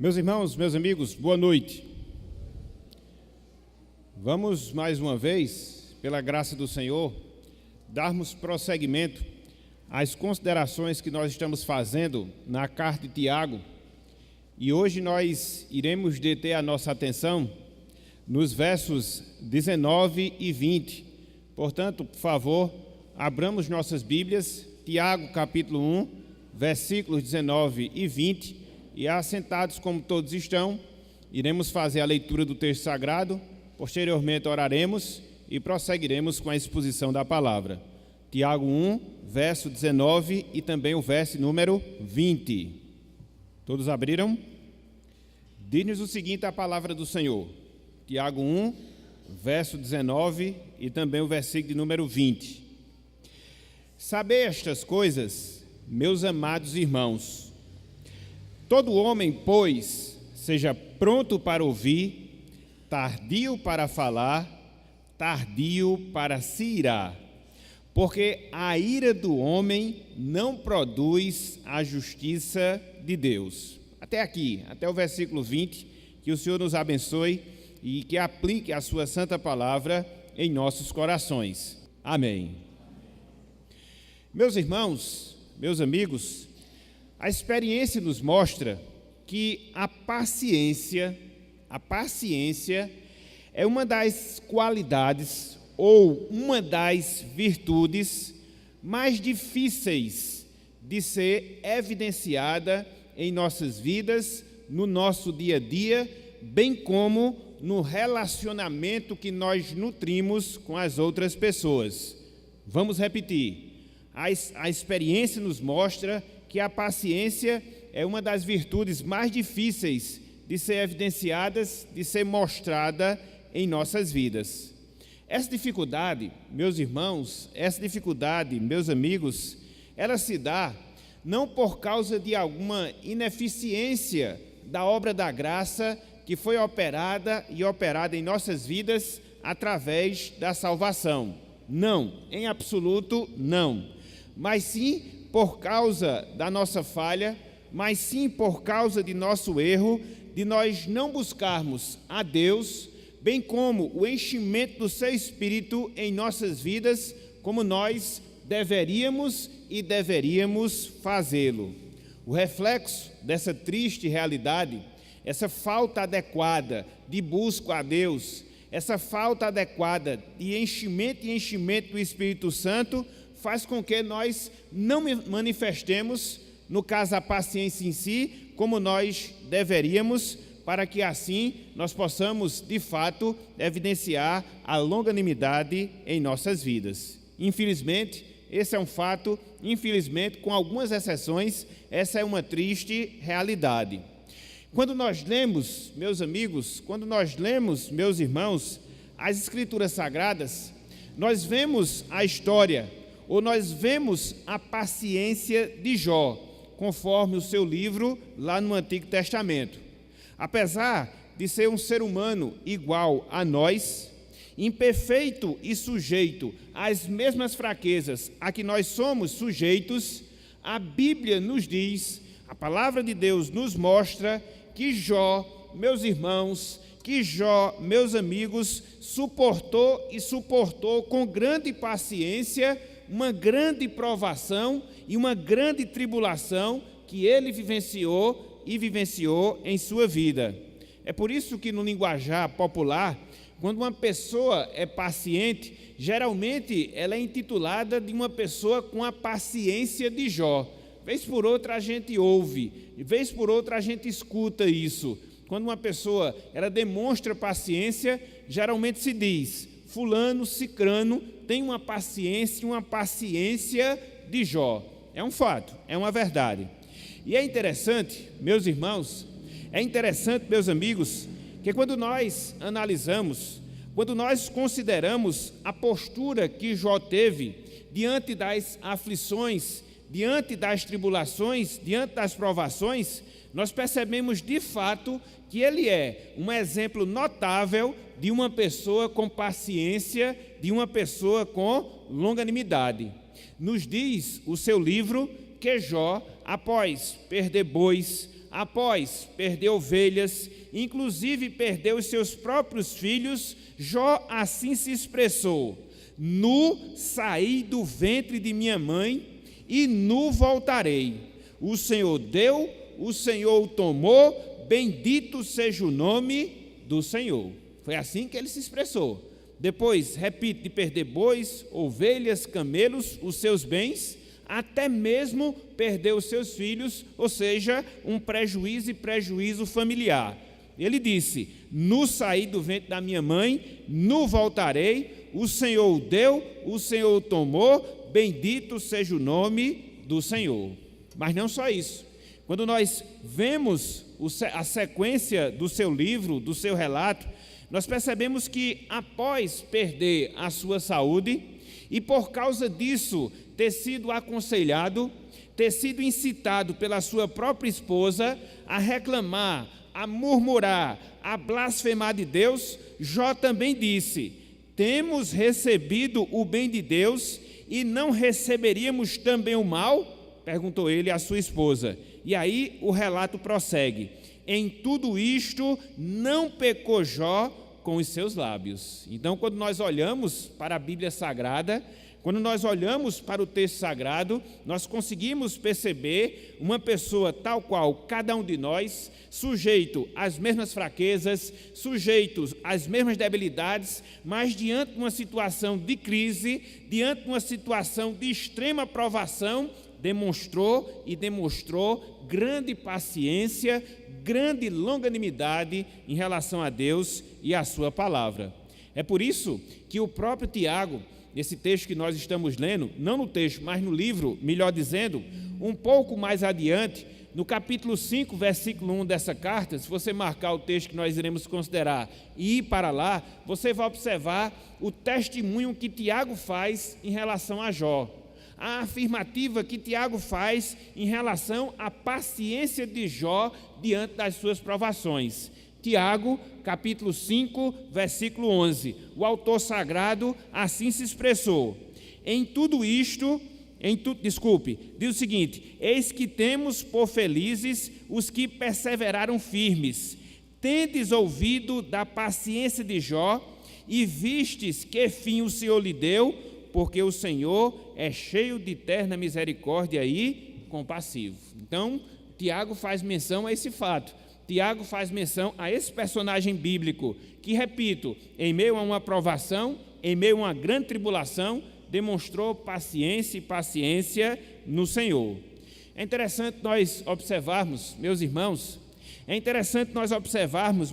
Meus irmãos, meus amigos, boa noite. Vamos mais uma vez, pela graça do Senhor, darmos prosseguimento às considerações que nós estamos fazendo na carta de Tiago. E hoje nós iremos deter a nossa atenção nos versos 19 e 20. Portanto, por favor, abramos nossas Bíblias, Tiago capítulo 1, versículos 19 e 20. E assentados como todos estão, iremos fazer a leitura do texto sagrado, posteriormente oraremos e prosseguiremos com a exposição da palavra. Tiago 1, verso 19 e também o verso número 20. Todos abriram? Diz-nos o seguinte a palavra do Senhor. Tiago 1, verso 19 e também o versículo de número 20. Sabei estas coisas, meus amados irmãos. Todo homem, pois, seja pronto para ouvir, tardio para falar, tardio para se irar, porque a ira do homem não produz a justiça de Deus. Até aqui, até o versículo 20, que o Senhor nos abençoe e que aplique a sua santa palavra em nossos corações. Amém. Meus irmãos, meus amigos, a experiência nos mostra que a paciência é uma das qualidades ou uma das virtudes mais difíceis de ser evidenciada em nossas vidas, no nosso dia a dia, bem como no relacionamento que nós nutrimos com as outras pessoas. Vamos repetir. A experiência nos mostra que a paciência é uma das virtudes mais difíceis de ser evidenciadas, de ser mostrada em nossas vidas. Essa dificuldade, meus irmãos, meus amigos, ela se dá não por causa de alguma ineficiência da obra da graça que foi operada em nossas vidas através da salvação. Não, em absoluto não. Mas sim por causa da nossa falha, mas sim por causa de nosso erro, de nós não buscarmos a Deus, bem como o enchimento do seu Espírito em nossas vidas, como nós deveríamos fazê-lo. O reflexo dessa triste realidade, essa falta adequada de busca a Deus, essa falta adequada de enchimento do Espírito Santo, faz com que nós não manifestemos, no caso a paciência em si, como nós deveríamos, para que assim nós possamos, de fato, evidenciar a longanimidade em nossas vidas. Infelizmente, esse é um fato, infelizmente, com algumas exceções, essa é uma triste realidade. Quando nós lemos, meus amigos, meus irmãos, as Escrituras Sagradas, nós vemos a história, ou nós vemos a paciência de Jó, conforme o seu livro lá no Antigo Testamento. Apesar de ser um ser humano igual a nós, imperfeito e sujeito às mesmas fraquezas a que nós somos sujeitos, a Bíblia nos diz, a palavra de Deus nos mostra que Jó, meus irmãos, que Jó, meus amigos, suportou com grande paciência uma grande provação e uma grande tribulação que ele vivenciou em sua vida. É por isso que no linguajar popular, quando uma pessoa é paciente, geralmente ela é intitulada de uma pessoa com a paciência de Jó. Vez por outra a gente ouve, vez por outra a gente escuta isso. Quando uma pessoa ela demonstra paciência, geralmente se diz: fulano, cicrano, tem uma paciência de Jó. É um fato, é uma verdade. E é interessante, meus irmãos, meus amigos, que quando nós analisamos, quando nós consideramos a postura que Jó teve diante das aflições, diante das tribulações, diante das provações, nós percebemos de fato que ele é um exemplo notável de uma pessoa com paciência, de uma pessoa com longanimidade. Nos diz o seu livro que Jó, após perder bois, após perder ovelhas, inclusive perdeu os seus próprios filhos, Jó assim se expressou: nu saí do ventre de minha mãe e nu voltarei. O Senhor deu, o Senhor o tomou, bendito seja o nome do Senhor. Foi assim que ele se expressou. Depois, repito, de perder bois, ovelhas, camelos, os seus bens, até mesmo perder os seus filhos, ou seja, um prejuízo familiar. Ele disse: nu saí do ventre da minha mãe, nu voltarei, o Senhor o deu, o Senhor o tomou, bendito seja o nome do Senhor. Mas não só isso. Quando nós vemos a sequência do seu livro, do seu relato, nós percebemos que após perder a sua saúde, e por causa disso ter sido aconselhado, ter sido incitado pela sua própria esposa a reclamar, a murmurar, a blasfemar de Deus, Jó também disse: temos recebido o bem de Deus e não receberíamos também o mal? Perguntou ele à sua esposa. E aí o relato prossegue: em tudo isto não pecou Jó com os seus lábios. Então, quando nós olhamos para a Bíblia Sagrada, quando nós olhamos para o texto sagrado, nós conseguimos perceber uma pessoa tal qual cada um de nós, sujeito às mesmas fraquezas, sujeito às mesmas debilidades, mas diante de uma situação de crise, diante de uma situação de extrema provação, demonstrou grande paciência, grande longanimidade em relação a Deus e a sua palavra. É por isso que o próprio Tiago, nesse texto que nós estamos lendo, não no texto, mas no livro, melhor dizendo, um pouco mais adiante, no capítulo 5, versículo 1 dessa carta, se você marcar o texto que nós iremos considerar e ir para lá, você vai observar o testemunho que Tiago faz em relação a Jó. A afirmativa que Tiago faz em relação à paciência de Jó diante das suas provações. Tiago, capítulo 5, versículo 11. O autor sagrado assim se expressou: diz o seguinte: eis que temos por felizes os que perseveraram firmes. Tendes ouvido da paciência de Jó e vistes que fim o Senhor lhe deu, porque o Senhor é cheio de terna misericórdia e compassivo. Então, Tiago faz menção a esse fato. Tiago faz menção a esse personagem bíblico que, repito, em meio a uma provação, em meio a uma grande tribulação, demonstrou paciência no Senhor. É interessante nós observarmos, meus irmãos,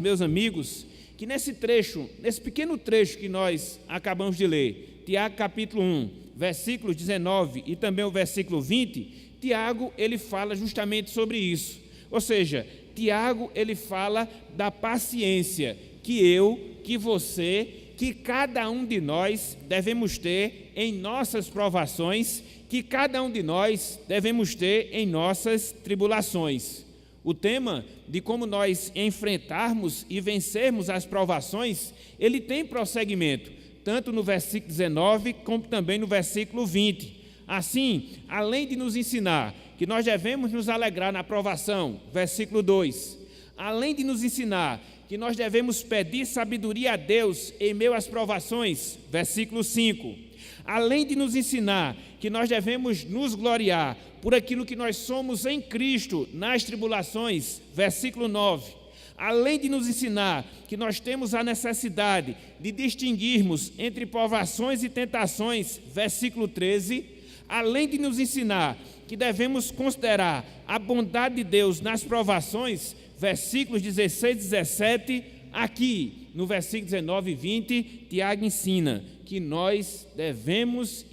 meus amigos, que nesse pequeno trecho que nós acabamos de ler, Tiago capítulo 1, versículos 19 e também o versículo 20, Tiago ele fala justamente sobre isso. Ou seja, Tiago ele fala da paciência que eu, que você, que cada um de nós devemos ter em nossas provações, que cada um de nós devemos ter em nossas tribulações. O tema de como nós enfrentarmos e vencermos as provações, ele tem prosseguimento, tanto no versículo 19, como também no versículo 20. Assim, além de nos ensinar que nós devemos nos alegrar na provação, versículo 2, além de nos ensinar que nós devemos pedir sabedoria a Deus em meio às provações, versículo 5, além de nos ensinar que nós devemos nos gloriar por aquilo que nós somos em Cristo nas tribulações, versículo 9, além de nos ensinar que nós temos a necessidade de distinguirmos entre provações e tentações, versículo 13, além de nos ensinar que devemos considerar a bondade de Deus nas provações, versículos 16 e 17, aqui no versículo 19 e 20, Tiago ensina que nós devemos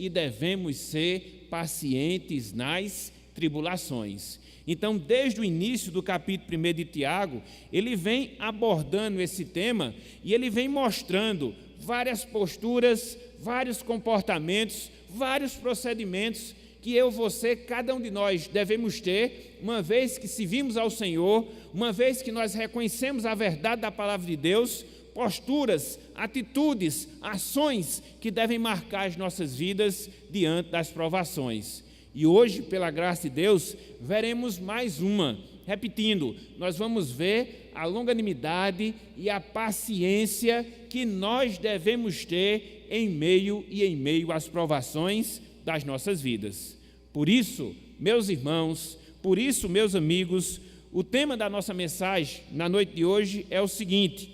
ser pacientes nas tribulações. Então, desde o início do capítulo 1 de Tiago, ele vem abordando esse tema e ele vem mostrando várias posturas, vários comportamentos, vários procedimentos que eu, você, cada um de nós devemos ter, uma vez que servimos ao Senhor, uma vez que nós reconhecemos a verdade da palavra de Deus, posturas, atitudes, ações que devem marcar as nossas vidas diante das provações. E hoje, pela graça de Deus, veremos mais uma Repetindo, nós vamos ver a longanimidade e a paciência que nós devemos ter em meio às provações das nossas vidas. Por isso, meus irmãos, por isso, meus amigos, o tema da nossa mensagem na noite de hoje é o seguinte: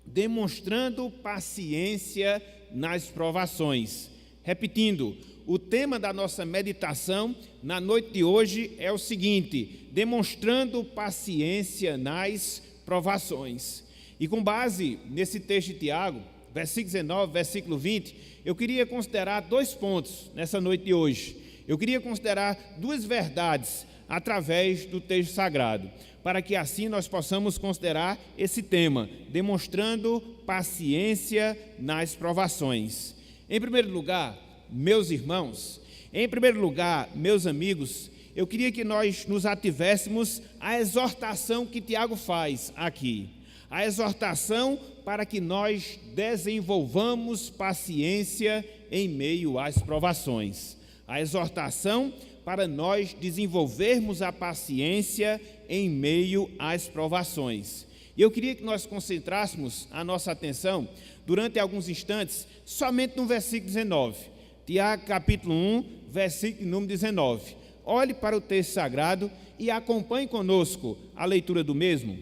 demonstrando paciência nas provações. Repetindo, o tema da nossa meditação na noite de hoje é o seguinte: demonstrando paciência nas provações. E com base nesse texto de Tiago, versículo 19, versículo 20, eu queria considerar 2 pontos nessa noite de hoje. Eu queria considerar 2 verdades através do texto sagrado, para que assim nós possamos considerar esse tema, demonstrando paciência nas provações. Em primeiro lugar, meus irmãos, em primeiro lugar, meus amigos, eu queria que nós nos ativéssemos à exortação que Tiago faz aqui. A exortação para que nós desenvolvamos paciência em meio às provações. A exortação para nós desenvolvermos a paciência em meio às provações. E eu queria que nós concentrássemos a nossa atenção durante alguns instantes somente no versículo 19. Tiago capítulo 1, versículo número 19. Olhe para o texto sagrado e acompanhe conosco a leitura do mesmo.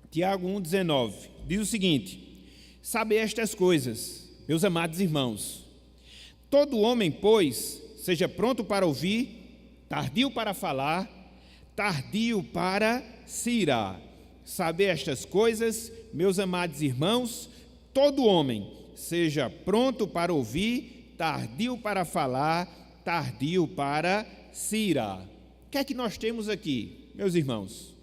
Tiago 1, 19. Diz o seguinte: sabe estas coisas, meus amados irmãos. Todo homem, pois, seja pronto para ouvir, tardio para falar, tardio para se irar. Sabe estas coisas, meus amados irmãos. Todo homem, seja pronto para ouvir, tardio para falar, tardio para se irar. O que é que nós temos aqui, meus irmãos?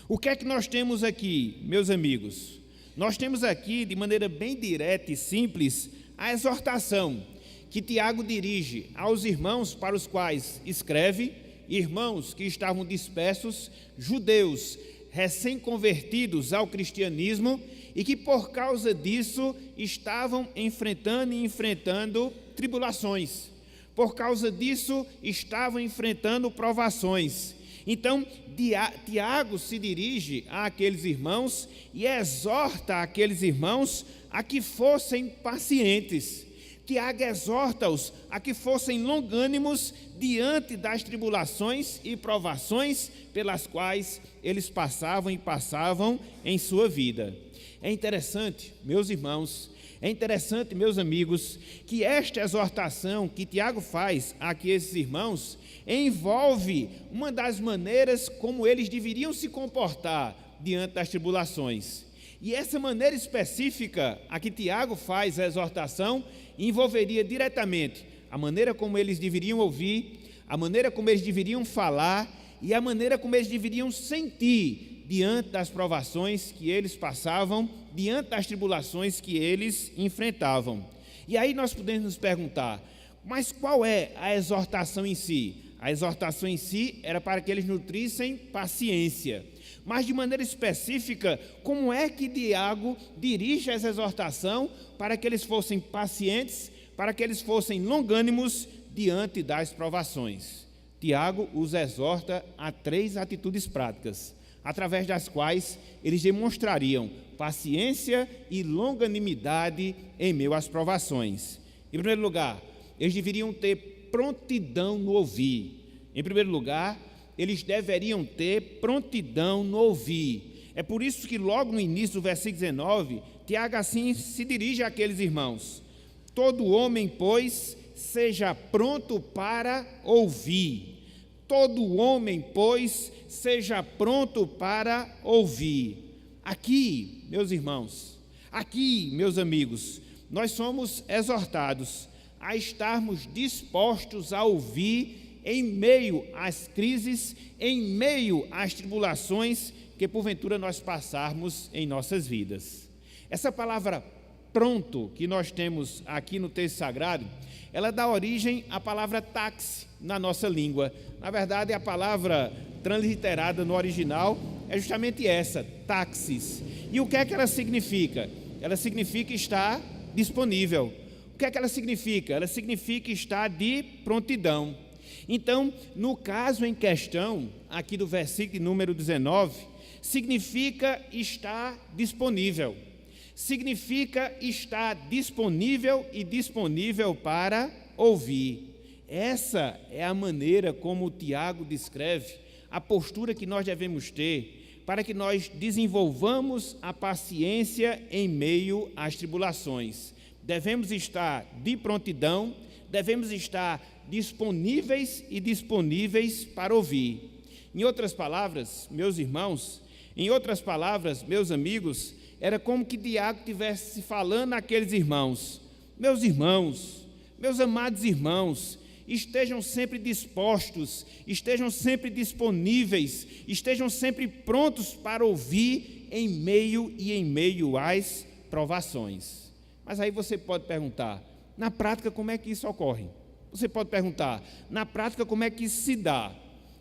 O que é que nós temos aqui, meus amigos? Nós temos aqui, de maneira bem direta e simples, a exortação que Tiago dirige aos irmãos para os quais escreve, irmãos que estavam dispersos, judeus recém-convertidos ao cristianismo e que por causa disso estavam enfrentando tribulações. Por causa disso estavam enfrentando provações. Então, Tiago se dirige àqueles irmãos e exorta aqueles irmãos a que fossem pacientes. Tiago exorta-os a que fossem longânimos diante das tribulações e provações pelas quais eles passavam em sua vida. É interessante, meus irmãos, é interessante, meus amigos, que esta exortação que Tiago faz a esses irmãos envolve uma das maneiras como eles deveriam se comportar diante das tribulações. E essa maneira específica a que Tiago faz a exortação envolveria diretamente a maneira como eles deveriam ouvir, a maneira como eles deveriam falar e a maneira como eles deveriam sentir diante das provações que eles passavam, diante das tribulações que eles enfrentavam. E aí nós podemos nos perguntar, mas qual é a exortação em si? A exortação em si era para que eles nutrissem paciência. Mas de maneira específica, como é que Tiago dirige essa exortação para que eles fossem pacientes, para que eles fossem longânimos diante das provações? Tiago os exorta a 3 atitudes práticas, através das quais eles demonstrariam paciência e longanimidade em meio às provações. Em primeiro lugar, eles deveriam ter prontidão no ouvir. Em primeiro lugar, eles deveriam ter prontidão no ouvir. É por isso que logo no início do versículo 19, Tiago assim se dirige àqueles irmãos: todo homem, pois, seja pronto para ouvir. Todo homem, pois, seja pronto para ouvir. Aqui, meus irmãos, aqui, meus amigos, nós somos exortados a estarmos dispostos a ouvir em meio às crises, em meio às tribulações que porventura nós passarmos em nossas vidas. Essa palavra pronto que nós temos aqui no texto sagrado, ela dá origem à palavra táxi na nossa língua. Na verdade, a palavra transliterada no original é justamente essa, táxis. E o que é que ela significa? Ela significa estar disponível. O que é que ela significa? Ela significa estar de prontidão. Então, no caso em questão, aqui do versículo número 19, significa estar disponível. Significa estar disponível e disponível para ouvir. Essa é a maneira como o Tiago descreve a postura que nós devemos ter para que nós desenvolvamos a paciência em meio às tribulações. Devemos estar de prontidão, devemos estar disponíveis e disponíveis para ouvir. Em outras palavras, meus irmãos, meus amigos, era como que Tiago estivesse falando àqueles irmãos: meus amados irmãos, estejam sempre dispostos, estejam sempre disponíveis, estejam sempre prontos para ouvir em meio às provações. Mas aí você pode perguntar, na prática, como é que isso ocorre? Você pode perguntar, na prática, como é que isso se dá?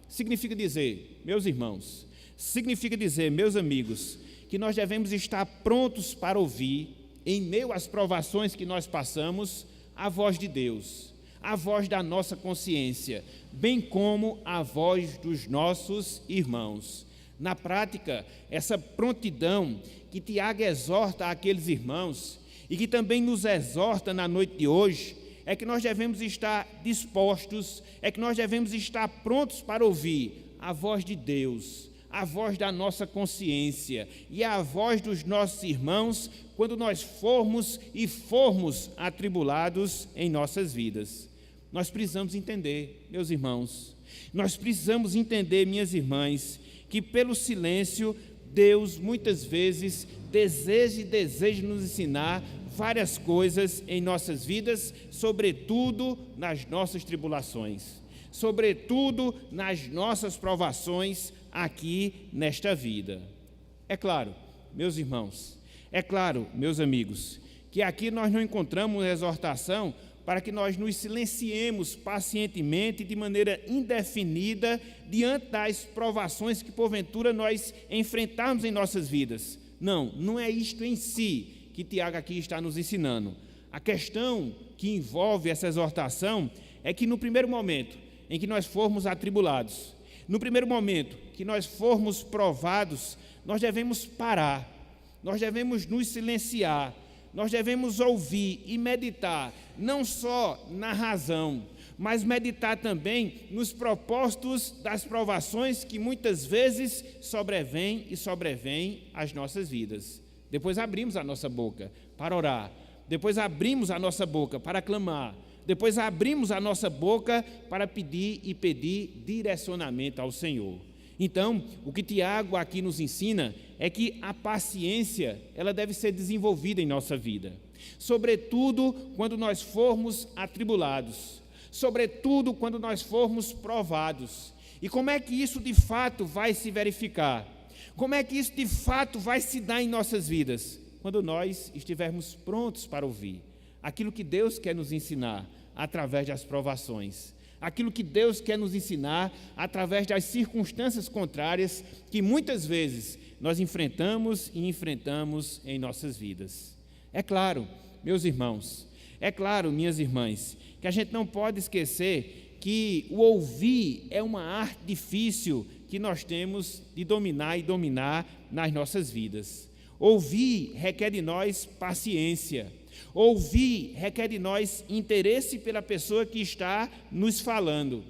Significa dizer, meus irmãos, significa dizer, meus amigos, que nós devemos estar prontos para ouvir, em meio às provações que nós passamos, a voz de Deus, a voz da nossa consciência, bem como a voz dos nossos irmãos. Na prática, essa prontidão que Tiago exorta àqueles irmãos e que também nos exorta na noite de hoje, é que nós devemos estar dispostos, é que nós devemos estar prontos para ouvir a voz de Deus, a voz da nossa consciência e a voz dos nossos irmãos quando nós formos atribulados em nossas vidas. Nós precisamos entender, meus irmãos, nós precisamos entender, minhas irmãs, que pelo silêncio Deus muitas vezes deseja nos ensinar várias coisas em nossas vidas, sobretudo nas nossas tribulações, sobretudo nas nossas provações aqui nesta vida. É claro, meus irmãos, é claro, meus amigos, que aqui nós não encontramos exortação para que nós nos silenciemos pacientemente de maneira indefinida diante das provações que porventura nós enfrentarmos em nossas vidas. Não é isto em si que Tiago aqui está nos ensinando. A questão que envolve essa exortação é que no primeiro momento em que nós formos atribulados, no primeiro momento que nós formos provados, nós devemos parar, nós devemos nos silenciar, nós devemos ouvir e meditar, não só na razão, mas meditar também nos propósitos das provações que muitas vezes sobrevêm às nossas vidas. Depois abrimos a nossa boca para orar, depois abrimos a nossa boca para clamar, depois abrimos a nossa boca para pedir direcionamento ao Senhor. Então, o que Tiago aqui nos ensina é que a paciência, ela deve ser desenvolvida em nossa vida, sobretudo quando nós formos atribulados, sobretudo quando nós formos provados. E como é que isso de fato vai se verificar? Como é que isso de fato vai se dar em nossas vidas? Quando nós estivermos prontos para ouvir aquilo que Deus quer nos ensinar através das provações, aquilo que Deus quer nos ensinar através das circunstâncias contrárias que muitas vezes nós enfrentamos em nossas vidas. É claro, meus irmãos, é claro, minhas irmãs, que a gente não pode esquecer que o ouvir é uma arte difícil que nós temos de dominar nas nossas vidas. Ouvir requer de nós paciência. Ouvir requer de nós interesse pela pessoa que está nos falando.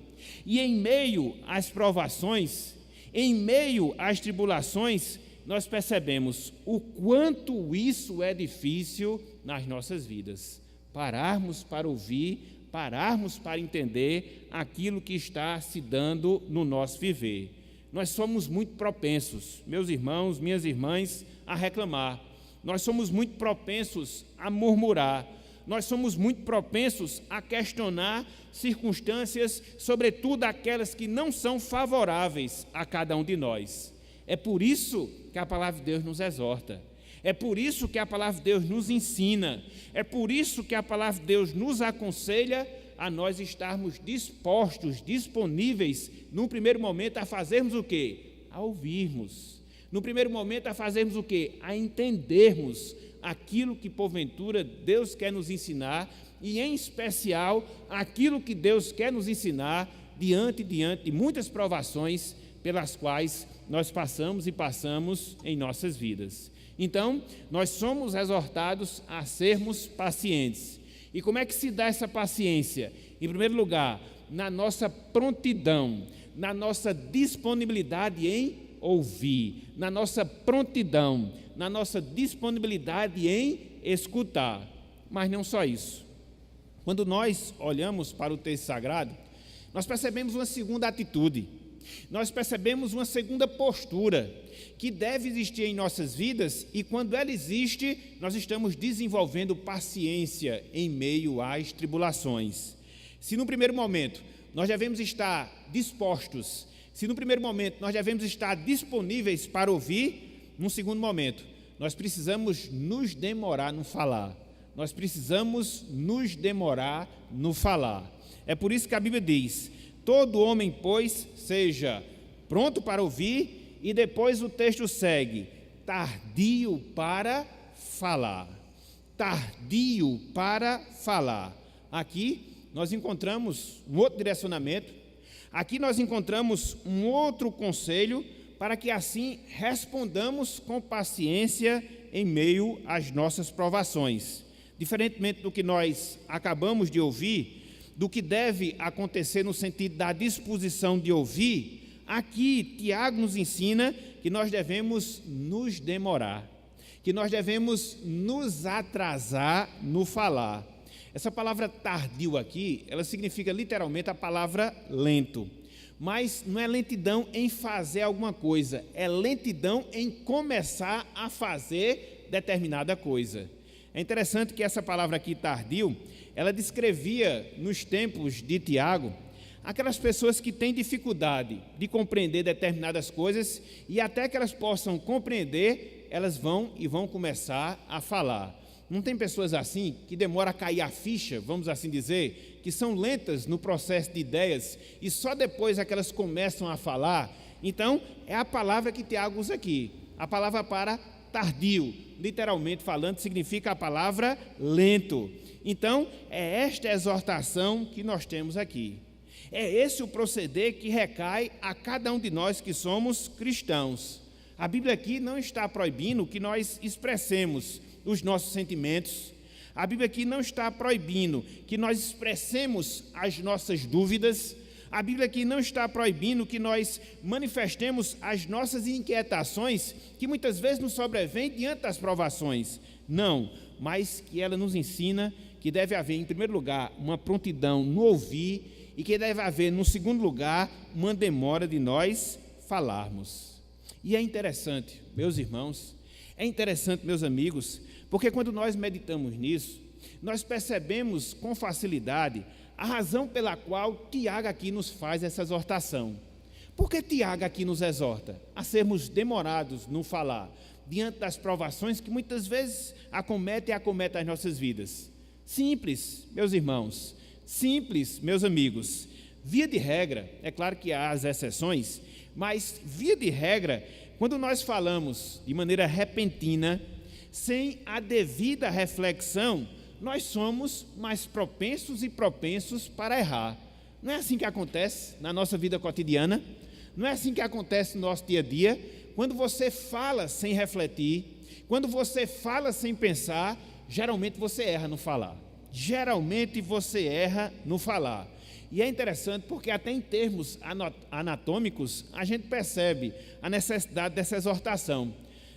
E em meio às provações, em meio às tribulações, nós percebemos o quanto isso é difícil nas nossas vidas. Pararmos para ouvir, pararmos para entender aquilo que está se dando no nosso viver. Nós somos muito propensos, meus irmãos, minhas irmãs, a reclamar. Nós somos muito propensos a murmurar. Nós somos muito propensos a questionar circunstâncias, sobretudo aquelas que não são favoráveis a cada um de nós. É por isso que a palavra de Deus nos exorta. É por isso que a palavra de Deus nos ensina. É por isso que a palavra de Deus nos aconselha a nós estarmos dispostos, disponíveis, no primeiro momento, a fazermos o quê? A ouvirmos. No primeiro momento, a fazermos o quê? A entendermos aquilo que, porventura, Deus quer nos ensinar e, em especial, aquilo que Deus quer nos ensinar diante de muitas provações pelas quais nós passamos e passamos em nossas vidas. Então, nós somos exortados a sermos pacientes. E como é que se dá essa paciência? Em primeiro lugar, na nossa prontidão, na nossa disponibilidade em ouvir, na nossa prontidão, na nossa disponibilidade em escutar. Mas não só isso. Quando nós olhamos para o texto sagrado, nós percebemos uma segunda atitude, nós percebemos uma segunda postura que deve existir em nossas vidas, e quando ela existe, nós estamos desenvolvendo paciência em meio às tribulações. Se no primeiro momento nós devemos estar dispostos, se no primeiro momento nós devemos estar disponíveis para ouvir, num segundo momento nós precisamos nos demorar no falar. Nós precisamos nos demorar no falar. É por isso que a Bíblia diz: todo homem, pois, seja pronto para ouvir, e depois o texto segue: tardio para falar. Tardio para falar. Aqui nós encontramos um outro direcionamento, aqui nós encontramos um outro conselho para que assim respondamos com paciência em meio às nossas provações. Diferentemente do que nós acabamos de ouvir, do que deve acontecer no sentido da disposição de ouvir, aqui Tiago nos ensina que nós devemos nos demorar, que nós devemos nos atrasar no falar. Essa palavra tardio aqui, ela significa literalmente a palavra lento, mas não é lentidão em fazer alguma coisa, é lentidão em começar a fazer determinada coisa. É interessante que essa palavra aqui, tardio, ela descrevia nos tempos de Tiago aquelas pessoas que têm dificuldade de compreender determinadas coisas, e até que elas possam compreender, elas vão começar a falar. Não tem pessoas assim que demoram a cair a ficha, vamos assim dizer, que são lentas no processo de ideias e só depois é que elas começam a falar? Então, é a palavra que Tiago usa aqui, a palavra para tardio, literalmente falando, significa a palavra lento. Então, é esta exortação que nós temos aqui. É esse o proceder que recai a cada um de nós que somos cristãos. A Bíblia aqui não está proibindo que nós expressemos os nossos sentimentos. A Bíblia aqui não está proibindo que nós expressemos as nossas dúvidas. A Bíblia aqui não está proibindo que nós manifestemos as nossas inquietações, que muitas vezes nos sobrevêm diante das provações. Não, mas que ela nos ensina que deve haver, em primeiro lugar, uma prontidão no ouvir, e que deve haver, no segundo lugar, uma demora de nós falarmos. E é interessante, meus irmãos, é interessante, meus amigos, porque quando nós meditamos nisso, nós percebemos com facilidade a razão pela qual Tiago aqui nos faz essa exortação. Por que Tiago aqui nos exorta a sermos demorados no falar, diante das provações que muitas vezes acometem as nossas vidas? Simples, meus irmãos, simples, meus amigos. Via de regra, é claro que há as exceções, mas via de regra, quando nós falamos de maneira repentina, sem a devida reflexão, nós somos mais propensos e propensos para errar. Não é assim que acontece na nossa vida cotidiana? Não é assim que acontece no nosso dia a dia? Quando você fala sem refletir, quando você fala sem pensar, geralmente você erra no falar. Geralmente você erra no falar. E é interessante porque até em termos anatômicos, a gente percebe a necessidade dessa exortação.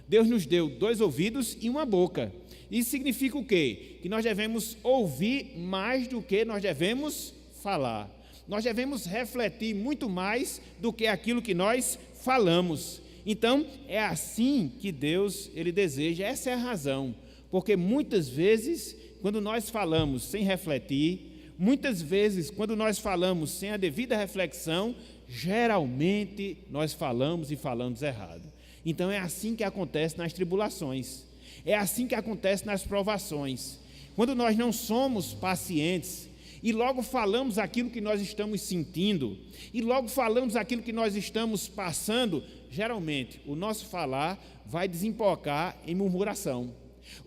Deus nos deu 2 ouvidos e uma boca. Isso significa o quê? Que nós devemos ouvir mais do que nós devemos falar. Nós devemos refletir muito mais do que aquilo que nós falamos. Então, é assim que Deus, Ele deseja, essa é a razão. Porque muitas vezes, quando nós falamos sem refletir, muitas vezes, quando nós falamos sem a devida reflexão, geralmente nós falamos e falamos errado. Então é assim que acontece nas tribulações, é assim que acontece nas provações. Quando nós não somos pacientes e logo falamos aquilo que nós estamos sentindo, e logo falamos aquilo que nós estamos passando, geralmente o nosso falar vai desembocar em murmuração.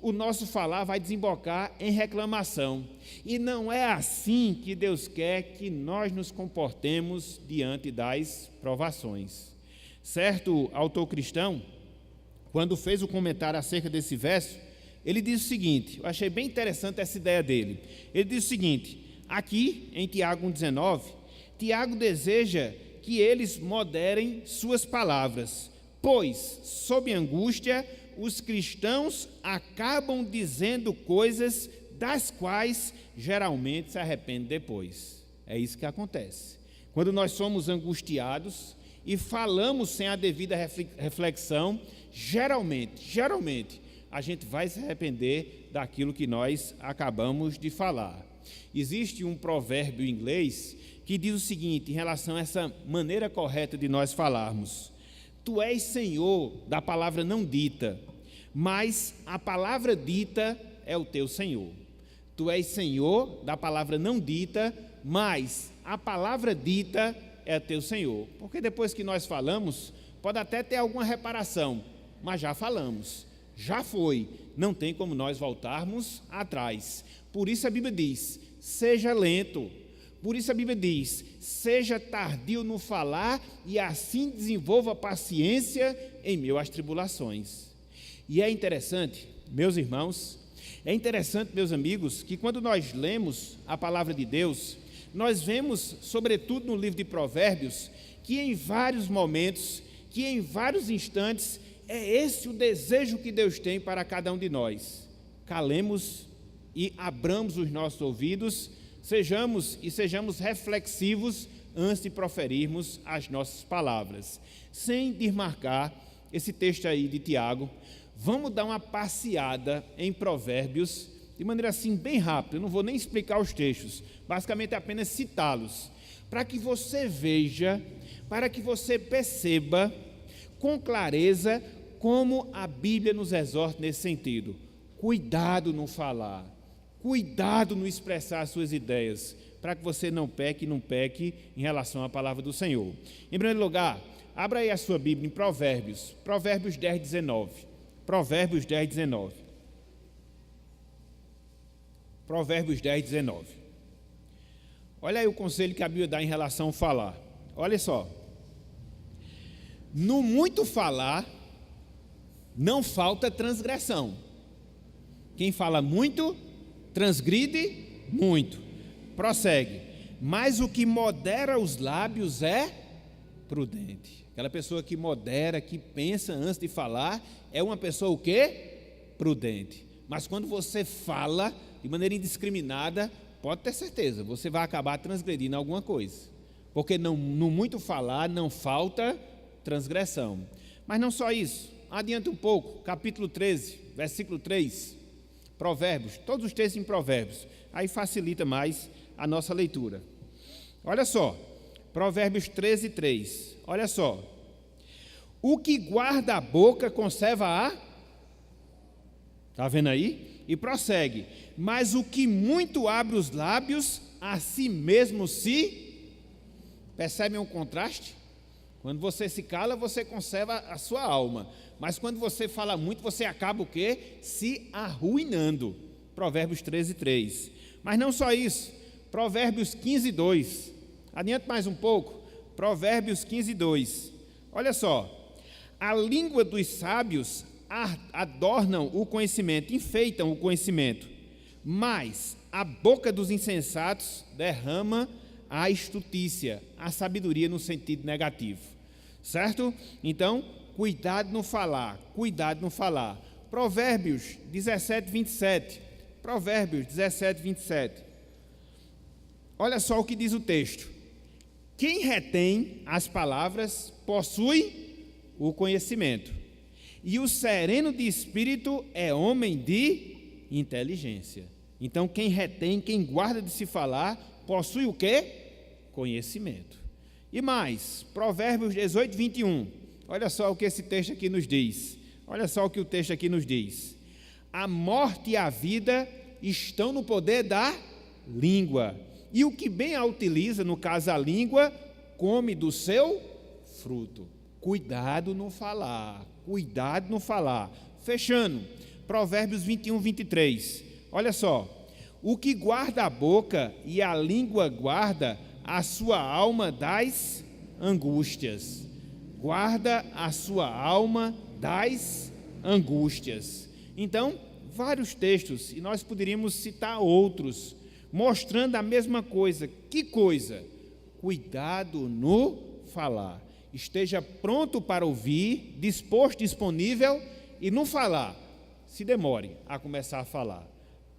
O nosso falar vai desembocar em reclamação. E não é assim que Deus quer que nós nos comportemos diante das provações. Certo autor cristão, quando fez o comentário acerca desse verso, ele diz o seguinte, eu achei bem interessante essa ideia dele. Ele diz o seguinte, aqui em Tiago 1,19, Tiago deseja que eles moderem suas palavras, pois, sob angústia, os cristãos acabam dizendo coisas das quais geralmente se arrependem depois. É isso que acontece. Quando nós somos angustiados e falamos sem a devida reflexão, geralmente, a gente vai se arrepender daquilo que nós acabamos de falar. Existe um provérbio em inglês que diz o seguinte, em relação a essa maneira correta de nós falarmos: Tu és Senhor da palavra não dita, mas a palavra dita é o teu Senhor. Tu és Senhor da palavra não dita, mas a palavra dita é teu Senhor. Porque depois que nós falamos, pode até ter alguma reparação, mas já falamos, já foi, não tem como nós voltarmos atrás. Por isso a Bíblia diz, seja lento. Por isso a Bíblia diz, seja tardio no falar e assim desenvolva paciência em meio às tribulações. E é interessante, meus irmãos, meus amigos, que quando nós lemos a palavra de Deus, nós vemos, sobretudo no livro de Provérbios, que em vários momentos, que em vários instantes, é esse o desejo que Deus tem para cada um de nós. Calemos e abramos os nossos ouvidos, sejamos reflexivos antes de proferirmos as nossas palavras. Sem desmarcar esse texto aí de Tiago, vamos dar uma passeada em Provérbios, de maneira assim bem rápida, eu não vou nem explicar os textos, basicamente apenas citá-los, para que você veja, para que você perceba com clareza como a Bíblia nos exorta nesse sentido. Cuidado no falar, cuidado no expressar as suas ideias, para que você não peque em relação à palavra do Senhor. Em primeiro lugar, abra aí a sua Bíblia em Provérbios 10, 19. Provérbios 10, 19. Provérbios 10, 19. Olha aí o conselho que a Bíblia dá em relação ao falar. Olha só. No muito falar, não falta transgressão. Quem fala muito, transgride muito. Prossegue. Mas o que modera os lábios é prudente. Aquela pessoa que modera, que pensa antes de falar, é uma pessoa o quê? Prudente. Mas quando você fala de maneira indiscriminada, pode ter certeza, você vai acabar transgredindo alguma coisa. Porque no muito falar não falta transgressão. Mas não só isso. Adianta um pouco, capítulo 13, versículo 3. Provérbios, todos os textos em Provérbios. Aí facilita mais a nossa leitura. Olha só, Provérbios 13, 3. Olha só. O que guarda a boca conserva a... Está vendo aí? E prossegue. Mas o que muito abre os lábios, a si mesmo se... Percebem um contraste? Quando você se cala, você conserva a sua alma. Mas quando você fala muito, você acaba o quê? Se arruinando. Provérbios 13, 3. Mas não só isso. Provérbios 15, 2. Adiante mais um pouco. Provérbios 15, 2. Olha só. A língua dos sábios adornam o conhecimento, enfeitam o conhecimento. Mas a boca dos insensatos derrama a estutícia, a sabedoria no sentido negativo. Certo? Então, cuidado no falar, cuidado no falar. Provérbios 17, 27. Provérbios 17, 27. Olha só o que diz o texto. Quem retém as palavras possui o conhecimento, e o sereno de espírito é homem de inteligência. Então, quem retém, quem guarda de se falar, possui o quê? Conhecimento. E mais, Provérbios 18, 21. Olha só o que esse texto aqui nos diz. Olha só o que o texto aqui nos diz. A morte e a vida estão no poder da língua. E o que bem a utiliza, no caso a língua, come do seu fruto. Cuidado no falar. Cuidado no falar. Fechando, Provérbios 21, 23. Olha só. O que guarda a boca e a língua guarda a sua alma das angústias. guarda a sua alma das angústias. Então, vários textos, e nós poderíamos citar outros, mostrando a mesma coisa. Que coisa? Cuidado no falar. Esteja pronto para ouvir, disposto, disponível, e no falar, se demore a começar a falar.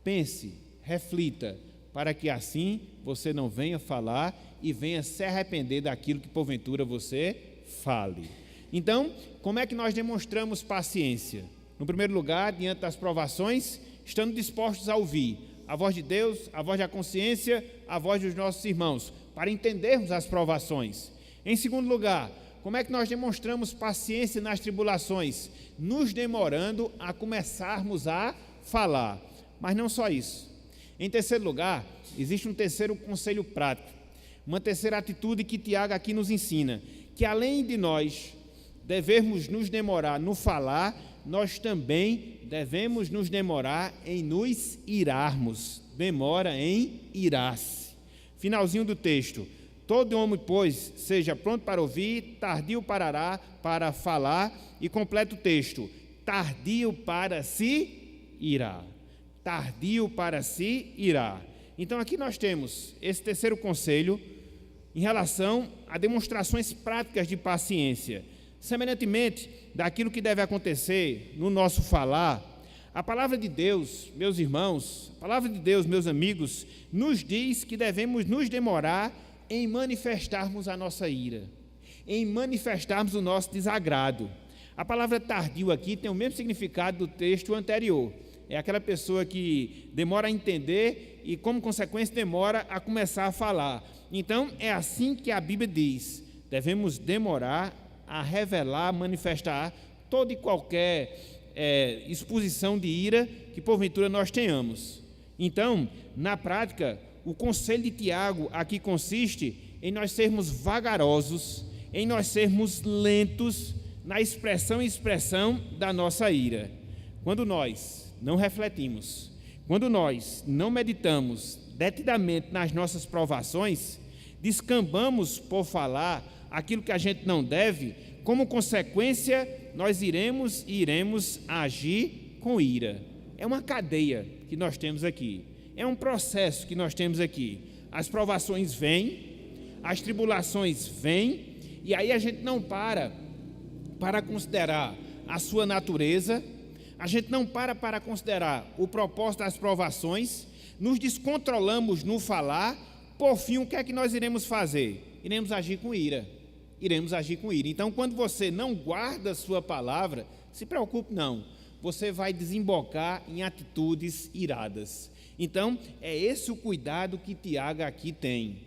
Pense, reflita, para que assim você não venha falar e venha se arrepender daquilo que porventura você fale. Então, como é que nós demonstramos paciência? No primeiro lugar, diante das provações, estando dispostos a ouvir a voz de Deus, a voz da consciência, a voz dos nossos irmãos, para entendermos as provações. Em segundo lugar, como é que nós demonstramos paciência nas tribulações? Nos demorando a começarmos a falar. Mas não só isso. Em terceiro lugar, existe um terceiro conselho prático, uma terceira atitude que Tiago aqui nos ensina, que além de nós devemos nos demorar no falar, nós também devemos nos demorar em nos irarmos. Demora em irar-se. Finalzinho do texto. Todo homem, pois, seja pronto para ouvir, tardio para falar, e completa o texto, tardio para se irar. Tardio para se irar. Então aqui nós temos esse terceiro conselho em relação a demonstrações práticas de paciência. Semelhantemente daquilo que deve acontecer no nosso falar, a palavra de Deus, meus irmãos, a palavra de Deus, meus amigos, nos diz que devemos nos demorar em manifestarmos a nossa ira, em manifestarmos o nosso desagrado. A palavra tardio aqui tem o mesmo significado do texto anterior. É aquela pessoa que demora a entender e, como consequência, demora a começar a falar. Então, é assim que a Bíblia diz: devemos demorar a revelar, a manifestar toda e qualquer exposição de ira que, porventura, nós tenhamos. Então, na prática, o conselho de Tiago aqui consiste em nós sermos vagarosos, em nós sermos lentos na expressão da nossa ira. Quando nós não refletimos, quando nós não meditamos detidamente nas nossas provações, descambamos por falar aquilo que a gente não deve, como consequência, nós iremos agir com ira. É uma cadeia que nós temos aqui, é um processo que nós temos aqui. As provações vêm, as tribulações vêm, e aí a gente não para considerar a sua natureza, a gente não para considerar o propósito das provações, nos descontrolamos no falar, por fim, o que é que nós iremos fazer? Iremos agir com ira. Iremos agir com ira. Então, quando você não guarda a sua palavra, se preocupe não, você vai desembocar em atitudes iradas. Então, é esse o cuidado que Tiago aqui tem.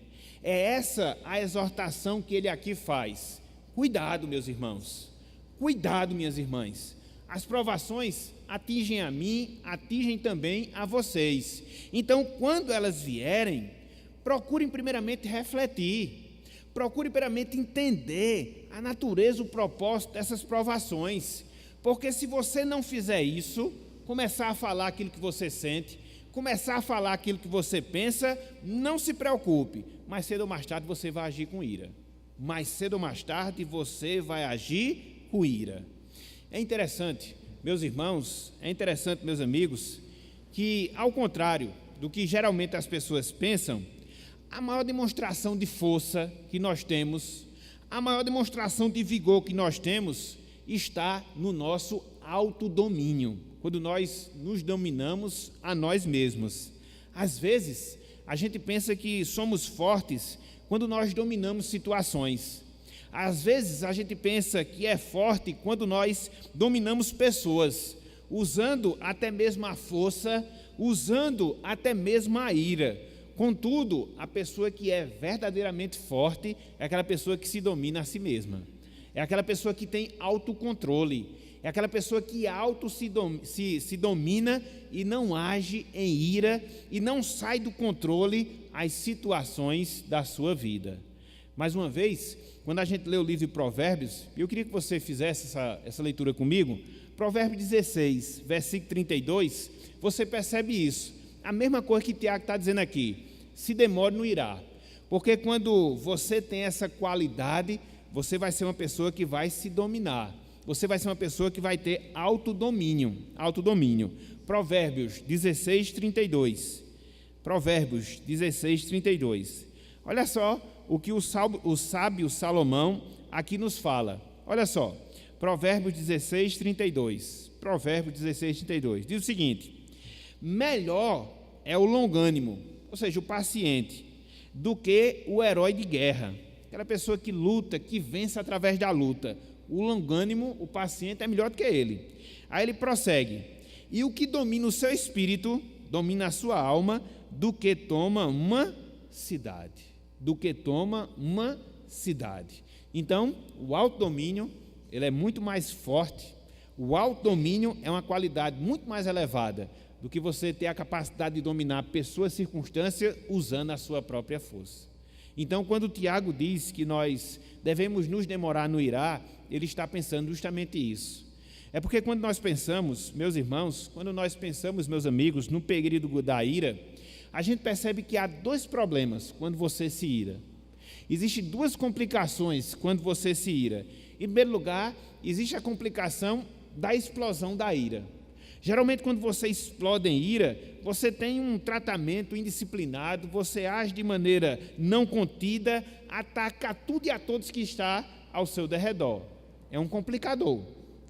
É essa a exortação que ele aqui faz. Cuidado, meus irmãos. Cuidado, minhas irmãs. As provações atingem a mim, atingem também a vocês. Então, quando elas vierem, procurem primeiramente refletir, procurem primeiramente entender a natureza, o propósito dessas provações. Porque se você não fizer isso, começar a falar aquilo que você sente, começar a falar aquilo que você pensa, não se preocupe, mais cedo ou mais tarde você vai agir com ira. Mais cedo ou mais tarde você vai agir com ira. É interessante, meus irmãos, é interessante, meus amigos, que ao contrário do que geralmente as pessoas pensam, a maior demonstração de força que nós temos, a maior demonstração de vigor que nós temos, está no nosso autodomínio, quando nós nos dominamos a nós mesmos. Às vezes, a gente pensa que somos fortes quando nós dominamos situações. Às vezes, a gente pensa que é forte quando nós dominamos pessoas, usando até mesmo a força, usando até mesmo a ira. Contudo, a pessoa que é verdadeiramente forte é aquela pessoa que se domina a si mesma. É aquela pessoa que tem autocontrole. É aquela pessoa que se domina e não age em ira e não sai do controle as situações da sua vida. Mais uma vez, quando a gente lê o livro de Provérbios, eu queria que você fizesse essa leitura comigo. Provérbios 16, versículo 32, você percebe isso. A mesma coisa que Tiago está dizendo aqui. Se demore no irá. Porque quando você tem essa qualidade, você vai ser uma pessoa que vai se dominar. Você vai ser uma pessoa que vai ter autodomínio. Provérbios 16, 32. Provérbios 16, 32. Olha só o que o sábio Salomão aqui nos fala. Olha só, Provérbios 16, 32. Provérbios 16, 32. Diz o seguinte: melhor é o longânimo, ou seja, o paciente, do que o herói de guerra. Aquela pessoa que luta, que vence através da luta. O longânimo, o paciente, é melhor do que ele. Aí ele prossegue: e o que domina o seu espírito, domina a sua alma, do que toma uma cidade. Do que toma uma cidade. Então, o autodomínio, ele é muito mais forte. O autodomínio é uma qualidade muito mais elevada do que você ter a capacidade de dominar pessoas, circunstâncias, usando a sua própria força. Então, quando o Tiago diz que nós devemos nos demorar no irar, ele está pensando justamente isso. É porque quando nós pensamos, meus irmãos, quando nós pensamos, meus amigos, no período da ira, a gente percebe que há dois problemas quando você se ira. Existem duas complicações quando você se ira. Em primeiro lugar, existe a complicação da explosão da ira. Geralmente, quando você explode em ira, você tem um tratamento indisciplinado, você age de maneira não contida, ataca tudo e a todos que está ao seu derredor. É um complicador.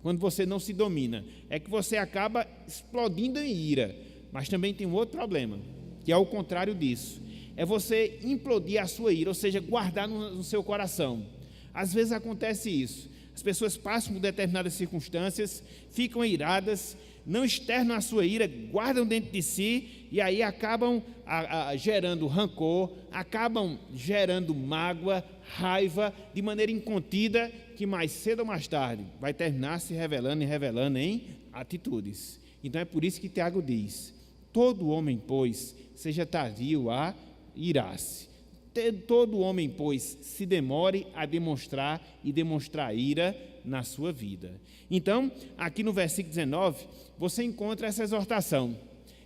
Quando você não se domina, é que você acaba explodindo em ira. Mas também tem um outro problema, que é o contrário disso. É você implodir a sua ira, ou seja, guardar no seu coração. Às vezes acontece isso. As pessoas passam por determinadas circunstâncias, ficam iradas, não externam a sua ira, guardam dentro de si e aí acabam gerando rancor, acabam gerando mágoa, raiva, de maneira incontida, que mais cedo ou mais tarde vai terminar se revelando em atitudes. Então é por isso que Tiago diz: todo homem, pois, seja tardio a irar-se. Todo homem, pois, se demore a demonstrar ira na sua vida. Então, aqui no versículo 19, você encontra essa exortação.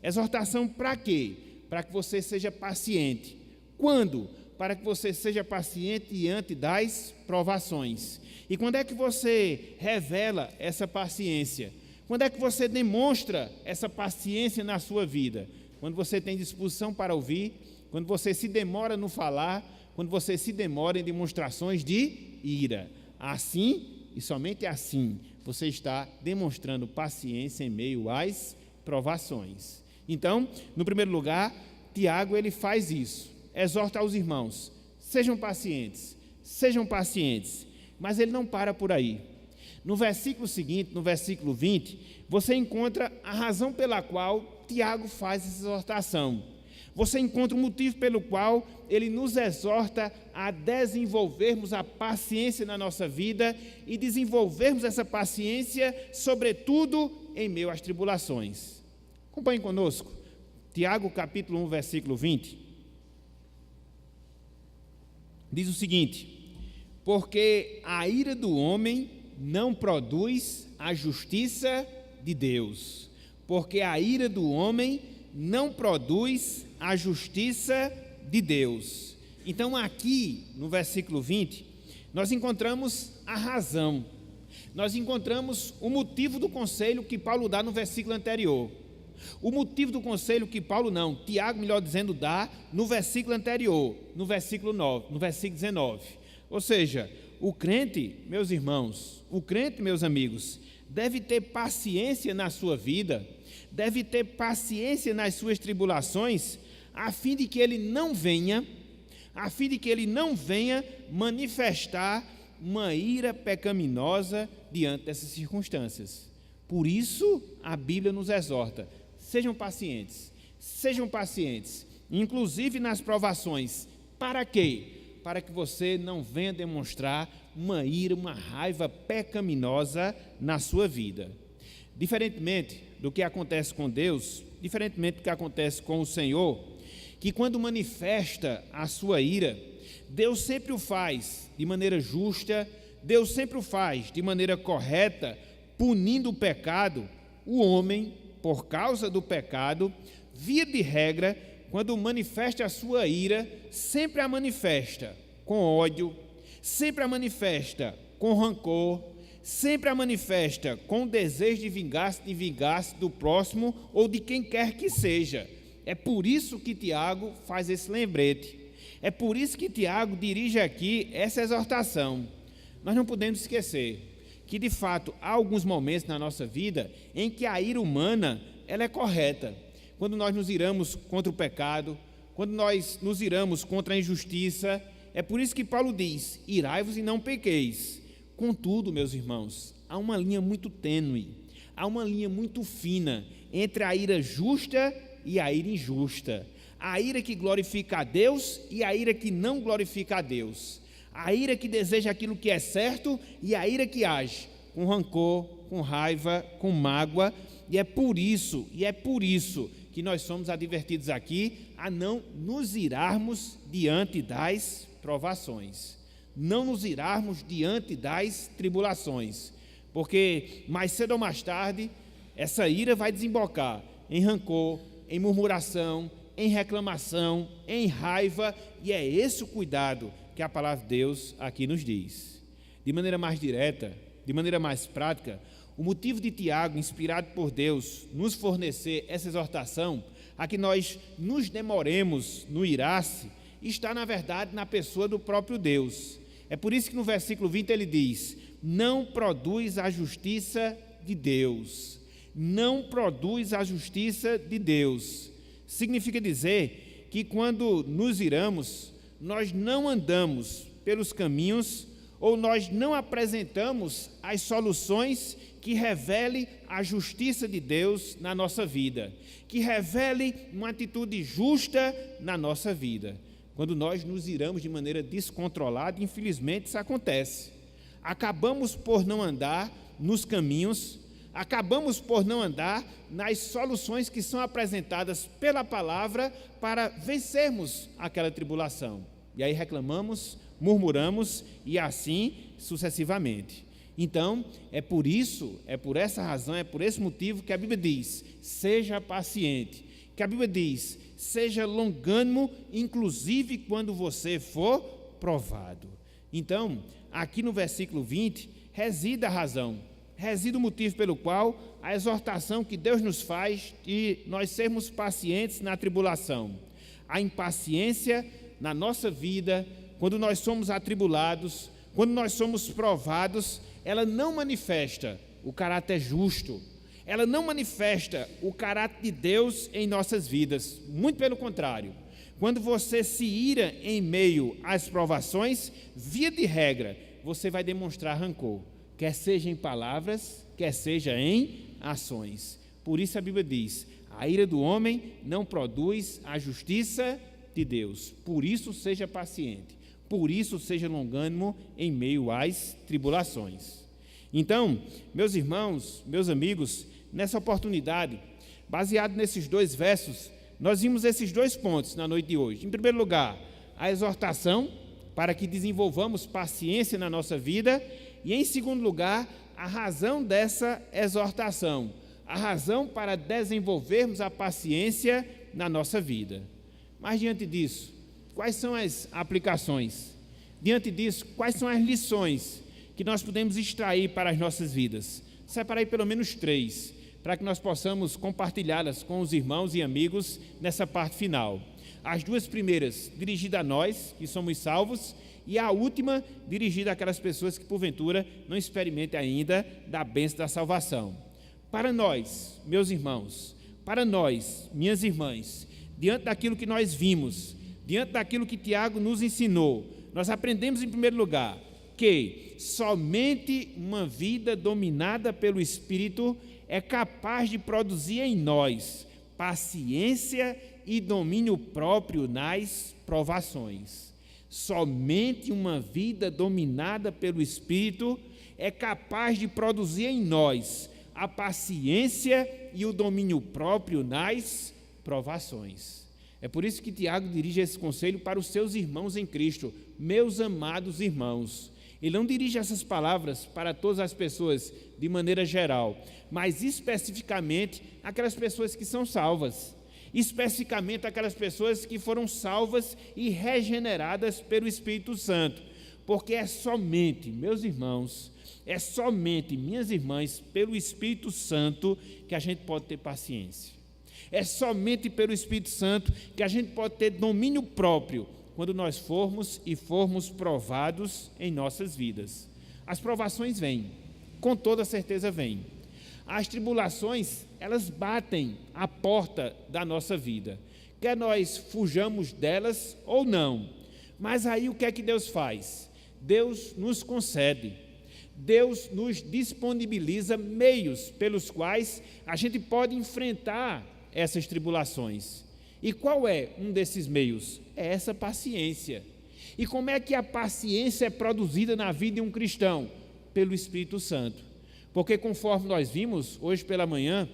Exortação para quê? Para que você seja paciente. Quando? Para que você seja paciente diante das provações. E quando é que você revela essa paciência? Quando é que você demonstra essa paciência na sua vida? Quando você tem disposição para ouvir, quando você se demora no falar, quando você se demora em demonstrações de ira. Assim, e somente assim, você está demonstrando paciência em meio às provações. Então, no primeiro lugar, Tiago ele faz isso, exorta aos irmãos: sejam pacientes, mas ele não para por aí. No versículo seguinte, no versículo 20, você encontra a razão pela qual Tiago faz essa exortação. Você encontra o motivo pelo qual ele nos exorta a desenvolvermos a paciência na nossa vida e desenvolvermos essa paciência, sobretudo, em meio às tribulações. Acompanhe conosco, Tiago capítulo 1, versículo 20. Diz o seguinte: porque a ira do homem não produz a justiça de Deus. Porque a ira do homem não produz a justiça de Deus. Então aqui, no versículo 20, nós encontramos a razão. Nós encontramos o motivo do conselho que Paulo dá no versículo anterior. O motivo do conselho que Tiago, melhor dizendo, dá no versículo anterior, no versículo 9, no versículo 19. Ou seja, o crente, meus irmãos, meus amigos, deve ter paciência na sua vida, deve ter paciência nas suas tribulações, a fim de que ele não venha manifestar uma ira pecaminosa diante dessas circunstâncias. Por isso, a Bíblia nos exorta: sejam pacientes, inclusive nas provações. Para quê? Para que você não venha demonstrar uma ira, uma raiva pecaminosa na sua vida. Diferentemente do que acontece com Deus, diferentemente do que acontece com o Senhor, que quando manifesta a sua ira, Deus sempre o faz de maneira justa, Deus sempre o faz de maneira correta, punindo o pecado. O homem, por causa do pecado, via de regra, quando manifesta a sua ira, sempre a manifesta com ódio, sempre a manifesta com rancor, sempre a manifesta com o desejo de vingar-se do próximo ou de quem quer que seja. É por isso que Tiago faz esse lembrete. É por isso que Tiago dirige aqui essa exortação. Nós não podemos esquecer que, de fato, há alguns momentos na nossa vida em que a ira humana ela é correta. Quando nós nos iramos contra o pecado, quando nós nos iramos contra a injustiça, é por isso que Paulo diz: irai-vos e não pequeis. Contudo, meus irmãos, há uma linha muito tênue, há uma linha muito fina entre a ira justa e a ira injusta, a ira que glorifica a Deus e a ira que não glorifica a Deus, a ira que deseja aquilo que é certo e a ira que age com rancor, com raiva, com mágoa. E é por isso que nós somos advertidos aqui a não nos irarmos diante das provações, não nos irarmos diante das tribulações, porque mais cedo ou mais tarde essa ira vai desembocar em rancor, em murmuração, em reclamação, em raiva, e é esse o cuidado que a palavra de Deus aqui nos diz. De maneira mais direta, de maneira mais prática, o motivo de Tiago, inspirado por Deus, nos fornecer essa exortação a que nós nos demoremos no irar-se, está, na verdade, na pessoa do próprio Deus. É por isso que no versículo 20 ele diz: não produz a justiça de Deus. Não produz a justiça de Deus. Significa dizer que quando nos iramos, nós não andamos pelos caminhos ou nós não apresentamos as soluções que revele a justiça de Deus na nossa vida, que revele uma atitude justa na nossa vida. Quando nós nos iramos de maneira descontrolada, infelizmente isso acontece. Acabamos por não andar nos caminhos, acabamos por não andar nas soluções que são apresentadas pela palavra para vencermos aquela tribulação. E aí reclamamos, murmuramos e assim sucessivamente. Então, é por essa razão, é por esse motivo que a Bíblia diz: seja paciente. Que a Bíblia diz: seja longânimo, inclusive quando você for provado. Então, aqui no versículo 20, reside a razão, reside o motivo pelo qual a exortação que Deus nos faz de nós sermos pacientes na tribulação. A impaciência na nossa vida, quando nós somos atribulados, quando nós somos provados, ela não manifesta o caráter justo, ela não manifesta o caráter de Deus em nossas vidas. Muito pelo contrário, quando você se ira em meio às provações, via de regra, você vai demonstrar rancor, quer seja em palavras, quer seja em ações. Por isso a Bíblia diz: a ira do homem não produz a justiça de Deus. Por isso seja paciente, por isso seja longânimo em meio às tribulações. Então, meus irmãos, meus amigos, nessa oportunidade, baseado nesses dois versos, nós vimos esses dois pontos na noite de hoje. Em primeiro lugar, a exortação para que desenvolvamos paciência na nossa vida, e em segundo lugar, a razão dessa exortação, a razão para desenvolvermos a paciência na nossa vida. Mas diante disso, quais são as aplicações? Diante disso, quais são as lições que nós podemos extrair para as nossas vidas? Separei pelo menos 3, para que nós possamos compartilhá-las com os irmãos e amigos nessa parte final. As 2 primeiras dirigidas a nós, que somos salvos, e a última dirigida àquelas pessoas que porventura não experimentem ainda da bênção da salvação. Para nós, meus irmãos, para nós, minhas irmãs, diante daquilo que nós vimos, diante daquilo que Tiago nos ensinou, nós aprendemos em primeiro lugar que somente uma vida dominada pelo Espírito é capaz de produzir em nós paciência e domínio próprio nas provações. Somente uma vida dominada pelo Espírito é capaz de produzir em nós a paciência e o domínio próprio nas provações. É por isso que Tiago dirige esse conselho para os seus irmãos em Cristo, meus amados irmãos. Ele não dirige essas palavras para todas as pessoas de maneira geral, mas especificamente aquelas pessoas que são salvas, especificamente aquelas pessoas que foram salvas e regeneradas pelo Espírito Santo. porque é somente, meus irmãos, é somente, minhas irmãs, pelo Espírito Santo que a gente pode ter paciência. É somente pelo Espírito Santo que a gente pode ter domínio próprio quando nós formos provados em nossas vidas. As provações vêm, com toda certeza vêm. As tribulações, elas batem à porta da nossa vida, quer nós fujamos delas ou não. Mas aí o que é que Deus faz? Deus nos concede, Deus nos disponibiliza meios pelos quais a gente pode enfrentar essas tribulações. E qual é um desses meios? É essa paciência. E como é que a paciência é produzida na vida de um cristão? Pelo Espírito Santo. Porque conforme nós vimos hoje pela manhã,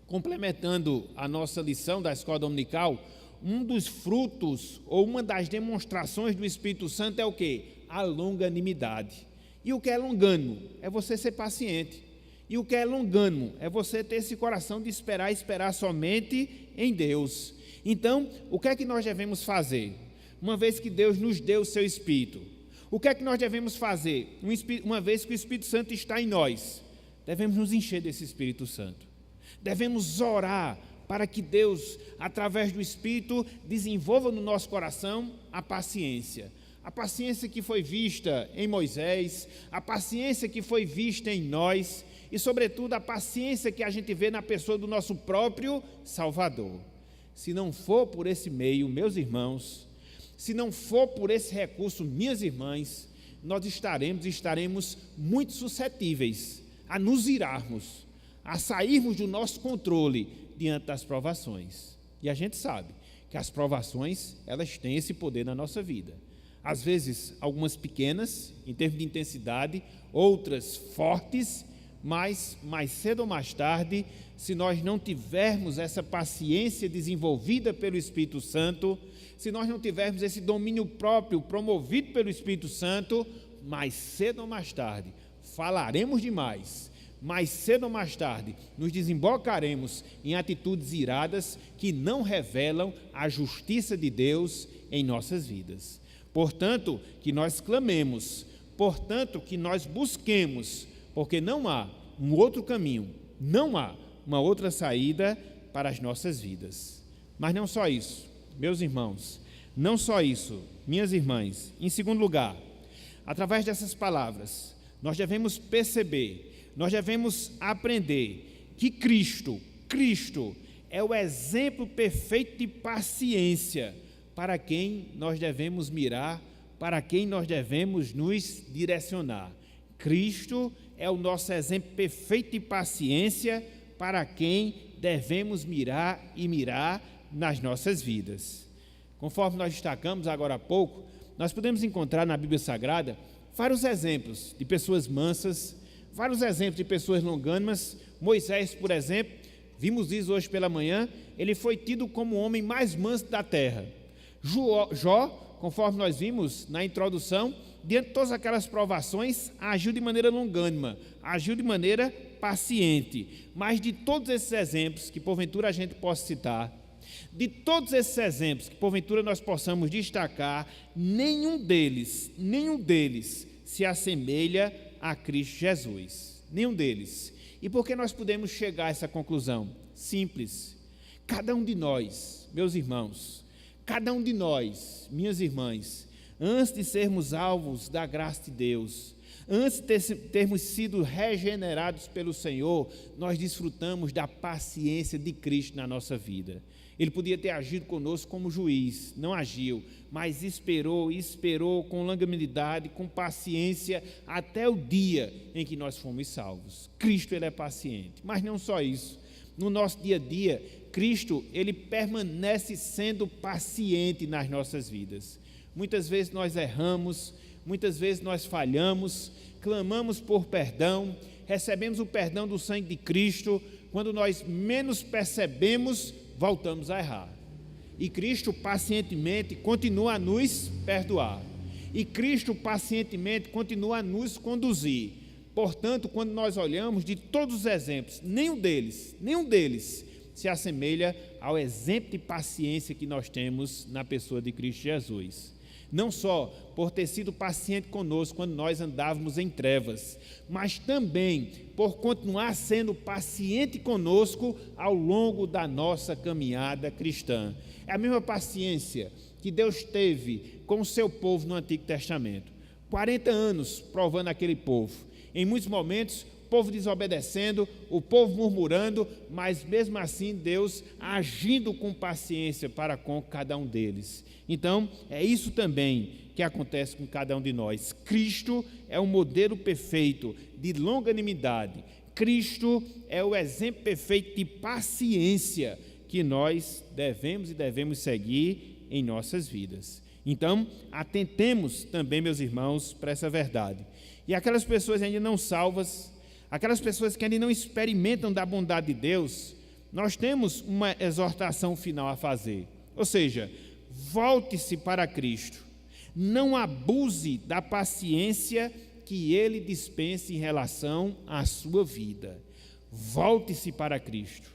complementando a nossa lição da escola dominical, um dos frutos ou uma das demonstrações do Espírito Santo é o quê? A longanimidade. E o que é longânimo? É você ser paciente. E o que é longânimo? É você ter esse coração de esperar somente em Deus. Então, o que é que nós devemos fazer? Uma vez que Deus nos deu o seu Espírito, o que é que nós devemos fazer? Uma vez que o Espírito Santo está em nós, devemos nos encher desse Espírito Santo. Devemos orar para que Deus, através do Espírito, desenvolva no nosso coração a paciência. A paciência que foi vista em Moisés, a paciência que foi vista em nós e, sobretudo, a paciência que a gente vê na pessoa do nosso próprio Salvador. Se não for por esse meio, meus irmãos, se não for por esse recurso, minhas irmãs, nós estaremos muito suscetíveis a nos irarmos, a sairmos do nosso controle diante das provações. E a gente sabe que as provações, elas têm esse poder na nossa vida. Às vezes, algumas pequenas, em termos de intensidade, outras fortes, mas mais cedo ou mais tarde, se nós não tivermos essa paciência desenvolvida pelo Espírito Santo, se nós não tivermos esse domínio próprio promovido pelo Espírito Santo, mais cedo ou mais tarde, falaremos demais, mais cedo ou mais tarde, nos desembocaremos em atitudes iradas que não revelam a justiça de Deus em nossas vidas. Portanto, que nós clamemos, portanto, que nós busquemos, porque não há um outro caminho, não há uma outra saída para as nossas vidas. Mas não só isso, meus irmãos, não só isso, minhas irmãs. Em segundo lugar, através dessas palavras, nós devemos perceber, nós devemos aprender que Cristo é o exemplo perfeito de paciência para quem nós devemos mirar, para quem nós devemos nos direcionar. Cristo é o nosso exemplo perfeito de paciência para quem devemos mirar nas nossas vidas. Conforme nós destacamos agora há pouco, nós podemos encontrar na Bíblia Sagrada vários exemplos de pessoas mansas, vários exemplos de pessoas longânimas. Moisés, por exemplo, vimos isso hoje pela manhã, ele foi tido como o homem mais manso da terra. Jó, conforme nós vimos na introdução, diante de todas aquelas provações, agiu de maneira longânima, agiu de maneira paciente. Mas de todos esses exemplos que porventura a gente possa citar, de todos esses exemplos que porventura nós possamos destacar, nenhum deles se assemelha a Cristo Jesus. Nenhum deles. E por que nós podemos chegar a essa conclusão? Simples. Cada um de nós, meus irmãos, cada um de nós, minhas irmãs, antes de sermos alvos da graça de Deus, antes de termos sido regenerados pelo Senhor, nós desfrutamos da paciência de Cristo na nossa vida. Ele podia ter agido conosco como juiz, não agiu, mas esperou com longanimidade, com paciência, até o dia em que nós fomos salvos. Cristo, ele é paciente, mas não só isso. No nosso dia a dia, Cristo, ele permanece sendo paciente nas nossas vidas. Muitas vezes nós erramos, muitas vezes nós falhamos, clamamos por perdão, recebemos o perdão do sangue de Cristo, quando nós menos percebemos, voltamos a errar. E Cristo pacientemente continua a nos perdoar. E Cristo pacientemente continua a nos conduzir. Portanto, quando nós olhamos de todos os exemplos, nenhum deles se assemelha ao exemplo de paciência que nós temos na pessoa de Cristo Jesus. Não só por ter sido paciente conosco quando nós andávamos em trevas, mas também por continuar sendo paciente conosco ao longo da nossa caminhada cristã. É a mesma paciência que Deus teve com o seu povo no Antigo Testamento. 40 anos provando aquele povo. Em muitos momentos, o povo desobedecendo, o povo murmurando, mas mesmo assim Deus agindo com paciência para com cada um deles. Então, é isso também que acontece com cada um de nós. Cristo é o modelo perfeito de longanimidade. Cristo é o exemplo perfeito de paciência que nós devemos seguir em nossas vidas. Então, atentemos também, meus irmãos, para essa verdade. E aquelas pessoas ainda não salvas, aquelas pessoas que ainda não experimentam da bondade de Deus, nós temos uma exortação final a fazer. Ou seja, volte-se para Cristo. Não abuse da paciência que Ele dispensa em relação à sua vida. Volte-se para Cristo.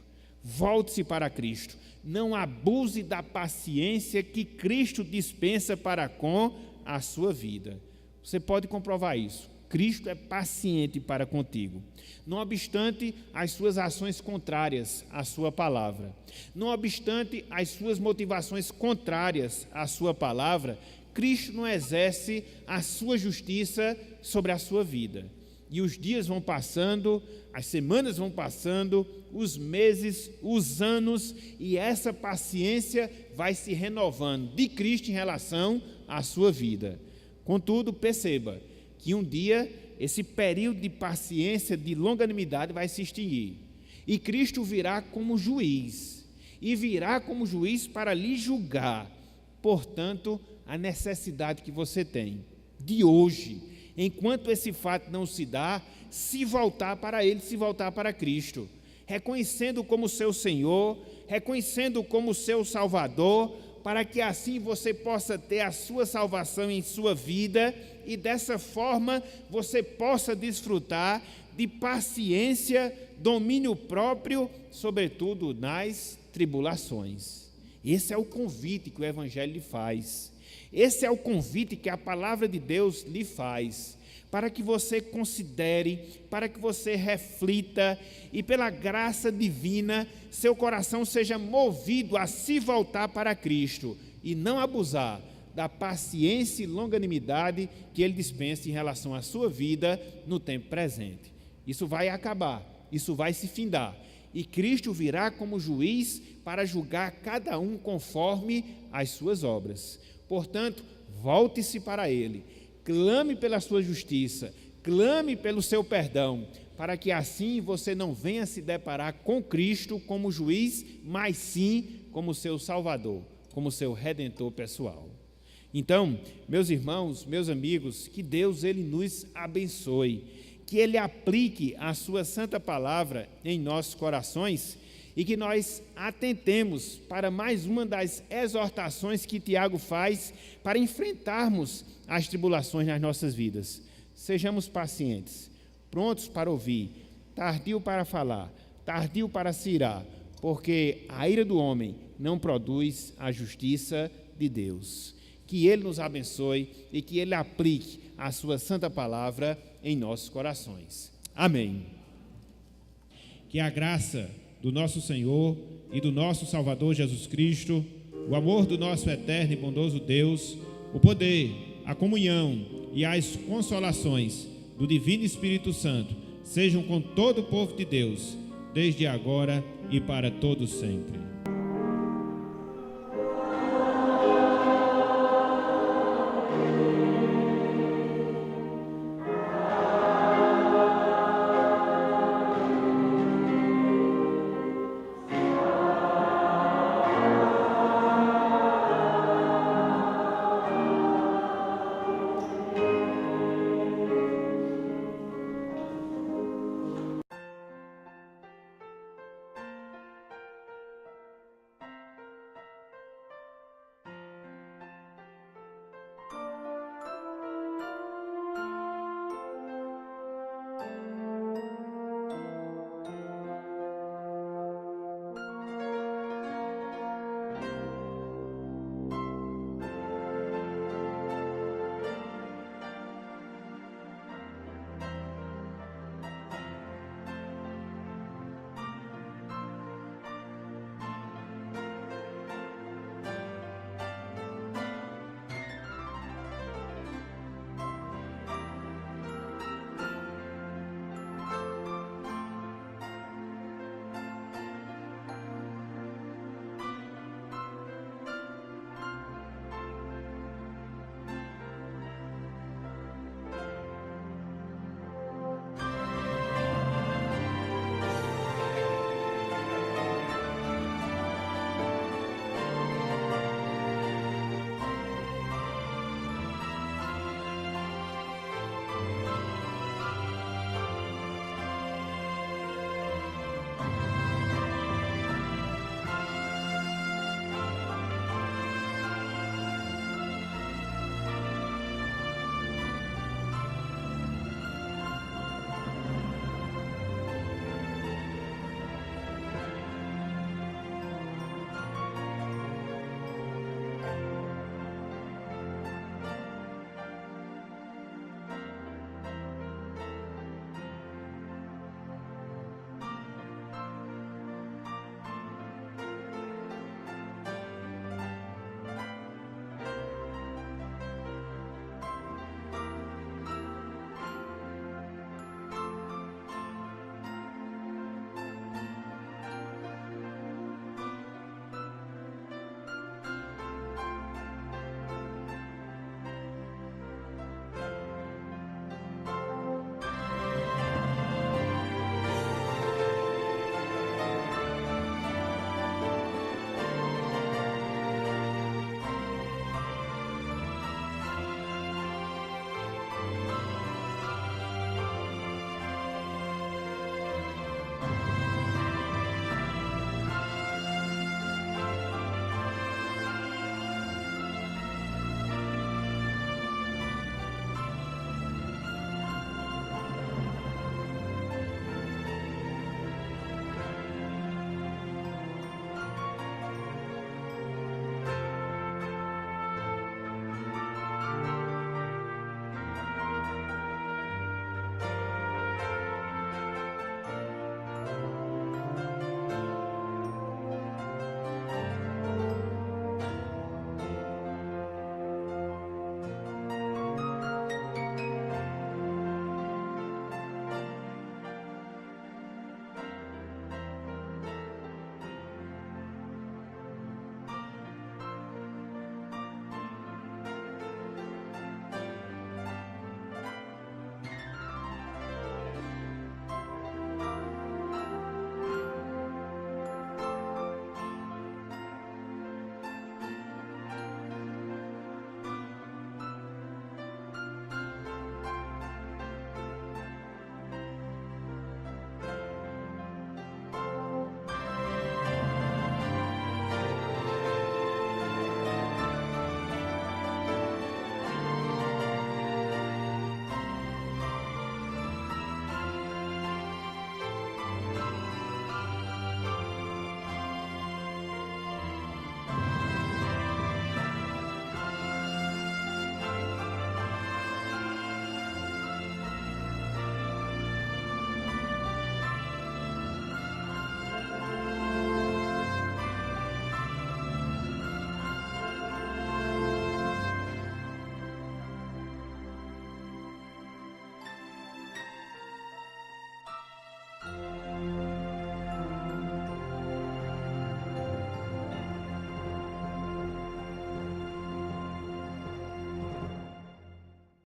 Volte-se para Cristo. Não abuse da paciência que Cristo dispensa para com a sua vida. Você pode comprovar isso. Cristo é paciente para contigo. Não obstante as suas ações contrárias à sua palavra, não obstante as suas motivações contrárias à sua palavra, Cristo não exerce a sua justiça sobre a sua vida. E os dias vão passando, as semanas vão passando, os meses, os anos, e essa paciência vai se renovando de Cristo em relação à sua vida. Contudo, perceba que um dia esse período de paciência, de longanimidade vai se extinguir. E Cristo virá como juiz, e virá como juiz para lhe julgar. Portanto, a necessidade que você tem de hoje, enquanto esse fato não se dá, se voltar para Ele, se voltar para Cristo, reconhecendo como seu Senhor, reconhecendo como seu Salvador, para que assim você possa ter a sua salvação em sua vida e dessa forma você possa desfrutar de paciência, domínio próprio, sobretudo nas tribulações. Esse é o convite que o Evangelho lhe faz. Esse é o convite que a palavra de Deus lhe faz, para que você considere, para que você reflita e pela graça divina seu coração seja movido a se voltar para Cristo e não abusar da paciência e longanimidade que Ele dispensa em relação à sua vida no tempo presente. Isso vai acabar, isso vai se findar e Cristo virá como juiz para julgar cada um conforme as suas obras. Portanto, volte-se para Ele, clame pela sua justiça, clame pelo seu perdão, para que assim você não venha se deparar com Cristo como juiz, mas sim como seu Salvador, como seu Redentor pessoal. Então, meus irmãos, meus amigos, que Deus Ele nos abençoe, que Ele aplique a sua santa palavra em nossos corações e que nós atentemos para mais uma das exortações que Tiago faz para enfrentarmos as tribulações nas nossas vidas. Sejamos pacientes, prontos para ouvir, tardio para falar, tardio para se irar, porque a ira do homem não produz a justiça de Deus. Que Ele nos abençoe e que Ele aplique a sua santa palavra em nossos corações. Amém. Que a graça do nosso Senhor e do nosso Salvador Jesus Cristo, o amor do nosso eterno e bondoso Deus, o poder, a comunhão e as consolações do Divino Espírito Santo sejam com todo o povo de Deus, desde agora e para todos sempre.